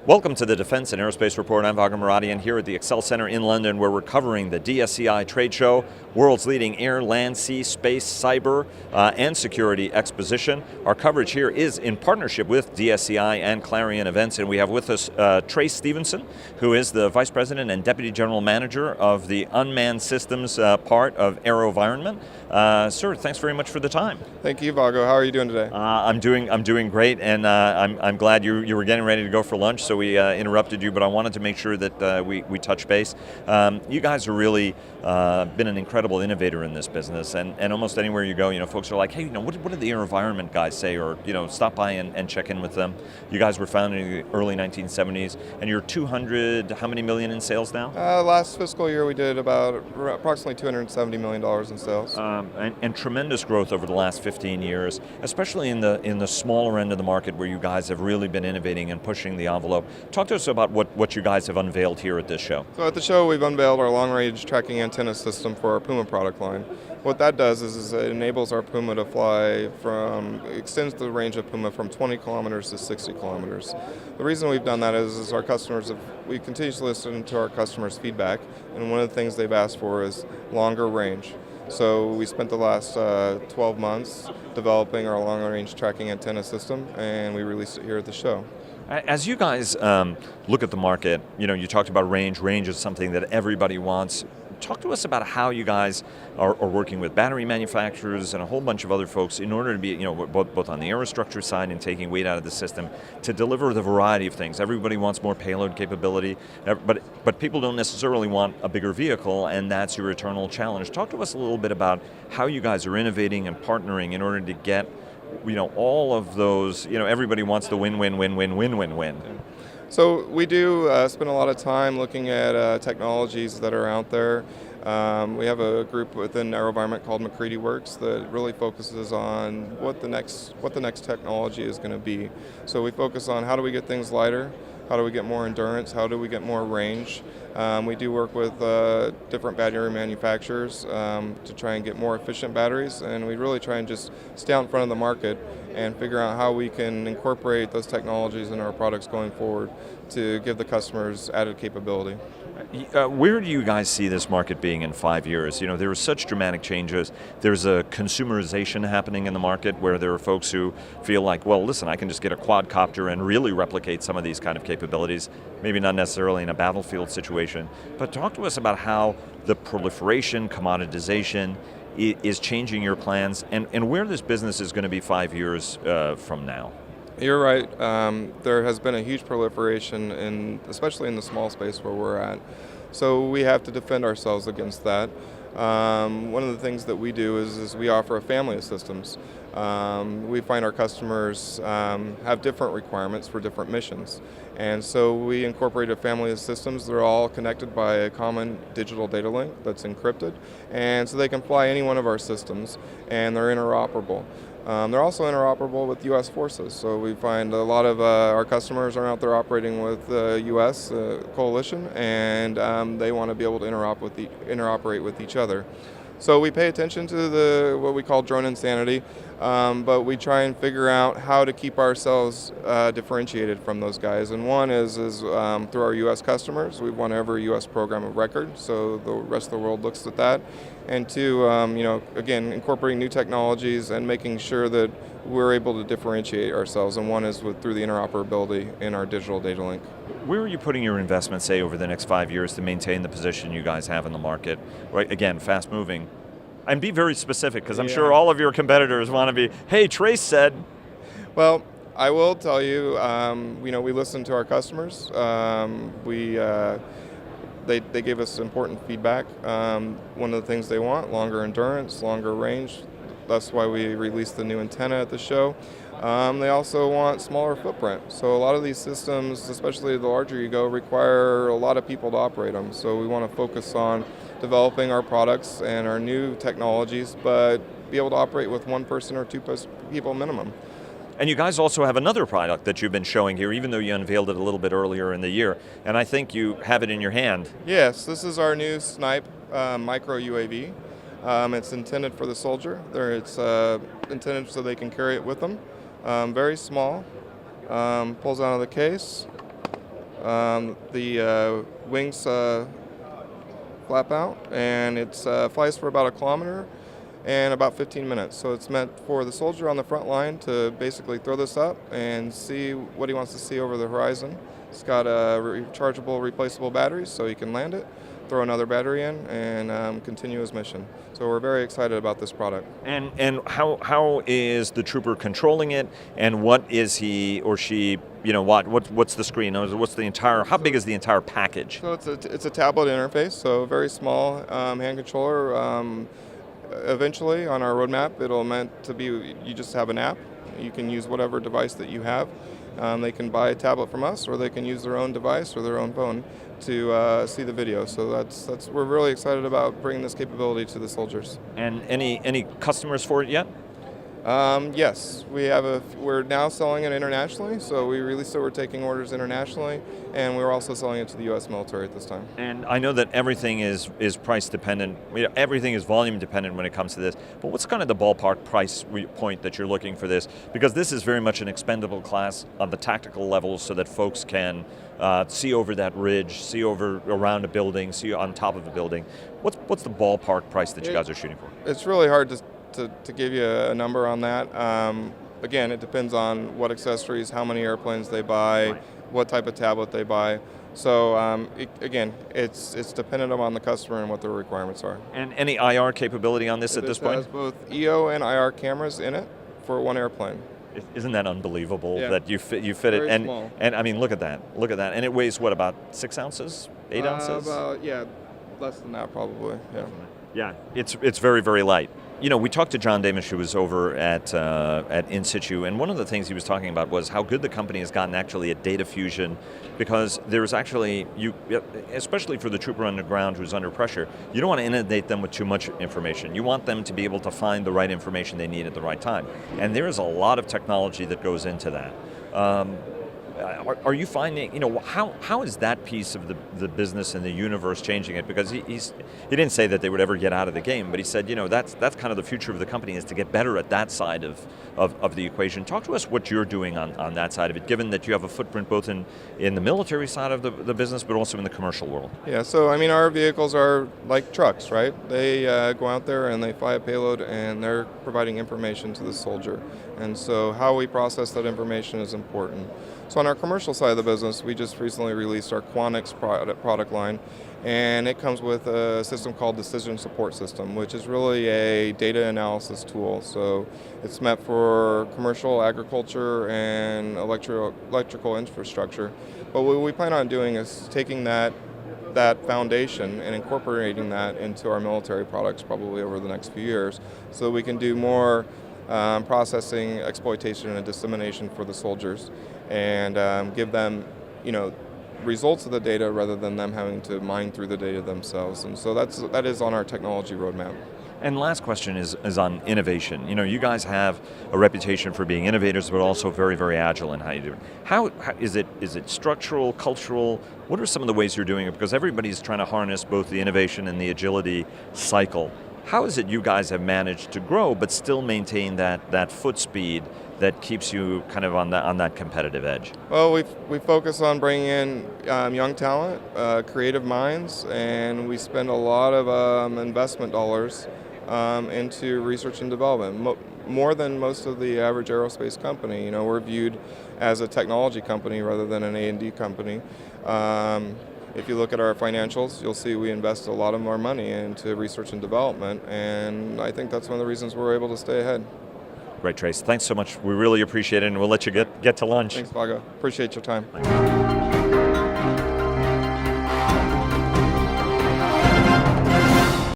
Welcome to the Defense and Aerospace Report. I'm Vago Muradian here at the Excel Center in London, where we're covering the DSCI trade show, world's leading air, land, sea, space, cyber, and security exposition. Our coverage here is in partnership with DSCI and Clarion Events, and we have with us Trace Stevenson, who is the Vice President and Deputy General Manager of the Unmanned Systems part of AeroVironment. Sir, thanks very much for the time. Thank you, Vago. How are you doing today? I'm doing great, and I'm glad you were getting ready to go for lunch, so we interrupted you, but I wanted to make sure that we touch base. You guys have really been an incredible innovator in this business, and almost anywhere you go, folks are like, hey, what did the AeroVironment guys say, or stop by and check in with them. You guys were founded in the early 1970s, and you're 200, how many million in sales now? Last fiscal year we did about approximately $270 million in sales. And tremendous growth over the last 15 years, especially in the smaller end of the market where you guys have really been innovating and pushing the envelope. Talk to us about what you guys have unveiled here at this show. So at the show we've unveiled our long-range tracking antenna system for our Puma product line. What that does is it enables our Puma to fly extends the range of Puma from 20 kilometers to 60 kilometers. The reason we've done that is our customers, we continue to listen to our customers' feedback, and one of the things they've asked for is longer range. So we spent the last 12 months developing our long-range tracking antenna system, and we released it here at the show. As you guys look at the market, you talked about range. Range is something that everybody wants. Talk to us about how you guys are working with battery manufacturers and a whole bunch of other folks in order to be, both on the aerostructure side and taking weight out of the system to deliver the variety of things. Everybody wants more payload capability, but people don't necessarily want a bigger vehicle, and that's your eternal challenge. Talk to us a little bit about how you guys are innovating and partnering in order to get, all of those. Everybody wants the win-win-win-win-win-win-win. So we do spend a lot of time looking at technologies that are out there. We have a group within AeroVironment called McCready Works that really focuses on what the next technology is going to be. So we focus on how do we get things lighter, how do we get more endurance, how do we get more range. We do work with different battery manufacturers to try and get more efficient batteries, and we really try and just stay out in front of the market and figure out how we can incorporate those technologies in our products going forward to give the customers added capability. Where do you guys see this market being in 5 years? There are such dramatic changes. There's a consumerization happening in the market where there are folks who feel like, well, listen, I can just get a quadcopter and really replicate some of these kind of capabilities, maybe not necessarily in a battlefield situation. But talk to us about how the proliferation, commoditization is changing your plans, and where this business is going to be 5 years from now. You're right. There has been a huge proliferation, especially in the small space where we're at. So we have to defend ourselves against that. One of the things that we do is we offer a family of systems. We find our customers have different requirements for different missions. And so we incorporate a family of systems. They're all connected by a common digital data link that's encrypted. And so they can fly any one of our systems, and they're interoperable. They're also interoperable with U.S. forces, so we find a lot of our customers are out there operating with the U.S. coalition, and they want to be able to interoperate with each other. So we pay attention to what we call drone insanity, but we try and figure out how to keep ourselves differentiated from those guys. And one is through our U.S. customers. We've won every U.S. program of record, so the rest of the world looks at that. And two, again, incorporating new technologies and making sure that we're able to differentiate ourselves. And one is through the interoperability in our digital data link. Where are you putting your investment, say, over the next 5 years to maintain the position you guys have in the market? Right, again, fast moving. And be very specific, because I'm sure all of your competitors want to be, hey, Trace said. Well, I will tell you, we listen to our customers. They gave us important feedback. One of the things they want, longer endurance, longer range. That's why we released the new antenna at the show. They also want smaller footprint. So a lot of these systems, especially the larger you go, require a lot of people to operate them. So we want to focus on developing our products and our new technologies, but be able to operate with one person or two people minimum. And you guys also have another product that you've been showing here, even though you unveiled it a little bit earlier in the year, and I think you have it in your hand. Yes, this is our new Snipe micro UAV. It's intended for the soldier. It's intended so they can carry it with them. Very small, pulls out of the case, The wings flap out, and it flies for about 1 kilometer and about 15 minutes. So it's meant for the soldier on the front line to basically throw this up and see what he wants to see over the horizon. It's got rechargeable, replaceable batteries, so he can land it, throw another battery in, and continue his mission. So we're very excited about this product. And how is the trooper controlling it? And what is he or she? What's the screen? What's the entire? How big is the entire package? So it's a tablet interface, so very small hand controller. Eventually, on our roadmap, it'll meant to be you just have an app. You can use whatever device that you have. They can buy a tablet from us, or they can use their own device or their own phone to see the video. So that's we're really excited about bringing this capability to the soldiers. And any customers for it yet? Yes, we're now selling it internationally. So we released it. We're taking orders internationally, and we're also selling it to the U.S. military at this time. And I know that everything is price dependent. Everything is volume dependent when it comes to this. But what's kind of the ballpark price point that you're looking for this? Because this is very much an expendable class on the tactical level, so that folks can see over that ridge, see over around a building, see on top of a building. What's the ballpark price that you guys are shooting for? It's really hard to give you a number on that. Again, it depends on what accessories, how many airplanes they buy, right, what type of tablet they buy. So it's dependent upon the customer and what their requirements are. And any IR capability on this at this point? It has both EO and IR cameras in it for one airplane. Isn't that unbelievable that you fit it? Very small. And I mean, look at that, and it weighs what, about 6 ounces, 8 ounces? Less than that probably. Yeah. Yeah, it's very, very light. We talked to John Damish, who was over at In Situ, and one of the things he was talking about was how good the company has gotten actually at data fusion, because there's actually, especially for the trooper on the ground who's under pressure, you don't want to inundate them with too much information. You want them to be able to find the right information they need at the right time. And there is a lot of technology that goes into that. Are you finding, how is that piece of the business and the universe changing it? Because he didn't say that they would ever get out of the game, but he said, that's kind of the future of the company, is to get better at that side of the equation. Talk to us what you're doing on that side of it, given that you have a footprint both in the military side of the business, but also in the commercial world. Yeah, so I mean, our vehicles are like trucks, right? They go out there and they fly a payload, and they're providing information to the soldier. And so how we process that information is important. So on our commercial side of the business, we just recently released our Quanix product line, and it comes with a system called Decision Support System, which is really a data analysis tool. So it's meant for commercial, agriculture, and electrical infrastructure. But what we plan on doing is taking that foundation and incorporating that into our military products probably over the next few years, so we can do more processing, exploitation, and dissemination for the soldiers, and give them, results of the data rather than them having to mine through the data themselves. And so that is on our technology roadmap. And last question is on innovation. You guys have a reputation for being innovators, but also very, very agile in how you do it. How is it structural, cultural? What are some of the ways you're doing it? Because everybody's trying to harness both the innovation and the agility cycle. How is it you guys have managed to grow but still maintain that foot speed that keeps you kind of on that competitive edge? Well, we focus on bringing in young talent, creative minds, and we spend a lot of investment dollars into research and development. More than most of the average aerospace company. We're viewed as a technology company rather than an A&D company. If you look at our financials, you'll see we invest a lot of our money into research and development, and I think that's one of the reasons we're able to stay ahead. Great, Trace. Thanks so much. We really appreciate it, and we'll let you get to lunch. Thanks, Vago. Appreciate your time.